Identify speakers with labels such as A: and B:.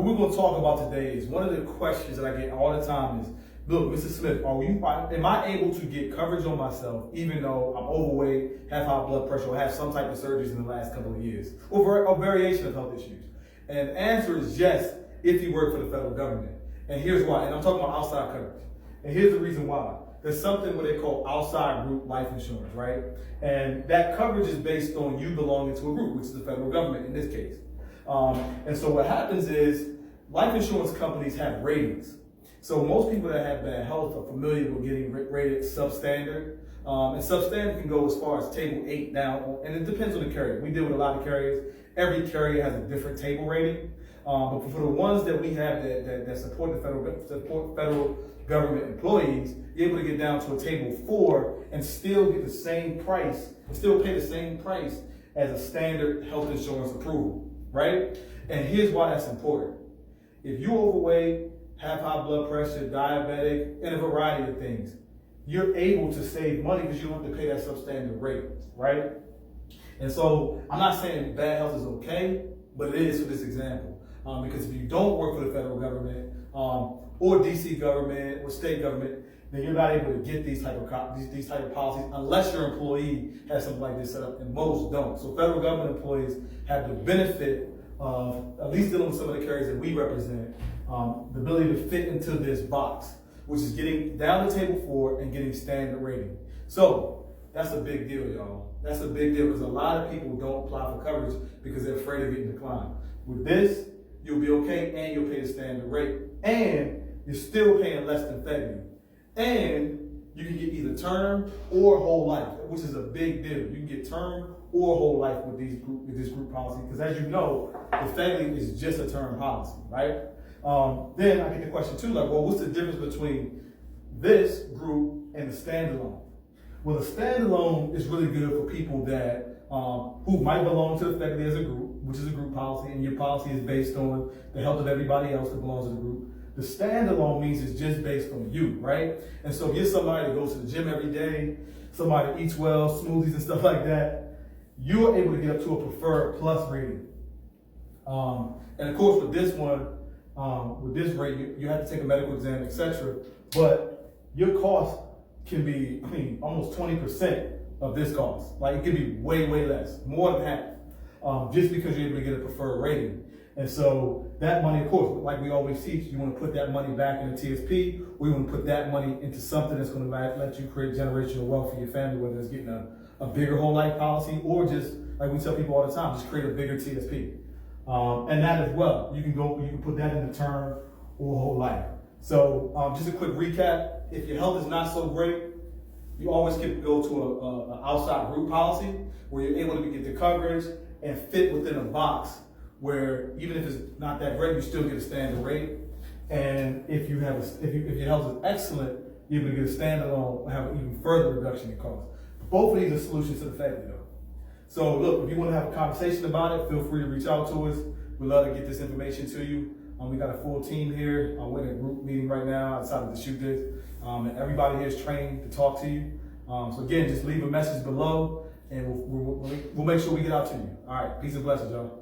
A: what we're going to talk about today is one of the questions that I get all the time is, look, Mr. Smith, am I able to get coverage on myself even though I'm overweight, have high blood pressure, or have some type of surgeries in the last couple of years, or a variation of health issues? And the answer is yes, if you work for the federal government. And here's why, and I'm talking about outside coverage. And here's the reason why. There's something what they call outside group life insurance, right? And that coverage is based on you belonging to a group, which is the federal government in this case. And so what happens is life insurance companies have ratings. So most people that have bad health are familiar with getting rated substandard. And substandard can go as far as table 8 now, and it depends on the carrier. We deal with a lot of carriers. Every carrier has a different table rating. But for the ones that we have that support the federal government employees, you're able to get down to a table 4 and still get the same price, and still pay the same price as a standard health insurance approval, right? And here's why that's important. If you're overweight, have high blood pressure, diabetic, and a variety of things, you're able to save money because you don't have to pay that substandard rate, right? And so I'm not saying bad health is okay, but it is for this example. Because if you don't work for the federal government, or DC government or state government, then you're not able to get these type of policies unless your employee has something like this set up, and most don't. So federal government employees have the benefit of, at least dealing with some of the carriers that we represent, the ability to fit into this box, which is getting down to table 4 and getting standard rating. So that's a big deal, y'all. That's a big deal because a lot of people don't apply for coverage because they're afraid of getting declined. With this, you'll be okay and you'll pay the standard rate. And you're still paying less than federal. And you can get either term or whole life, which is a big deal. You can get term or whole life with this group policy, because as you know, the federal is just a term policy, right? Then I get the question too, like, well, what's the difference between this group and the standalone? Well, the standalone is really good for people that who might belong to the federal as a group, which is a group policy, and your policy is based on the health of everybody else that belongs to the group. The standalone means it's just based on you, right? And so if you're somebody that goes to the gym every day, somebody that eats well, smoothies and stuff like that, you're able to get up to a preferred plus rating. And of course, with this one, with this rate, you have to take a medical exam, etc. But your cost can be, almost 20% of this cost. Like it could be way, way less, more than half, just because you're able to get a preferred rating. And so that money, of course, like we always teach, you want to put that money back in the TSP, or you want to put that money into something that's going to let you create generational wealth for your family, whether it's getting a bigger whole life policy, or just, like we tell people all the time, just create a bigger TSP. And that as well, you can put that in the term or whole life. So just a quick recap, if your health is not so great, you always can go to an outside group policy where you're able to get the coverage and fit within a box where even if it's not that great, you still get a standard rate. And if your health is excellent, you're able to get a standalone and have an even further reduction in cost. Both of these are solutions to the family though. So look, if you want to have a conversation about it, feel free to reach out to us. We'd love to get this information to you. We got a full team here. We're in a group meeting right now. I decided to shoot this. And everybody here is trained to talk to you. So again, just leave a message below and we'll make sure we get out to you. All right, peace and blessings, y'all.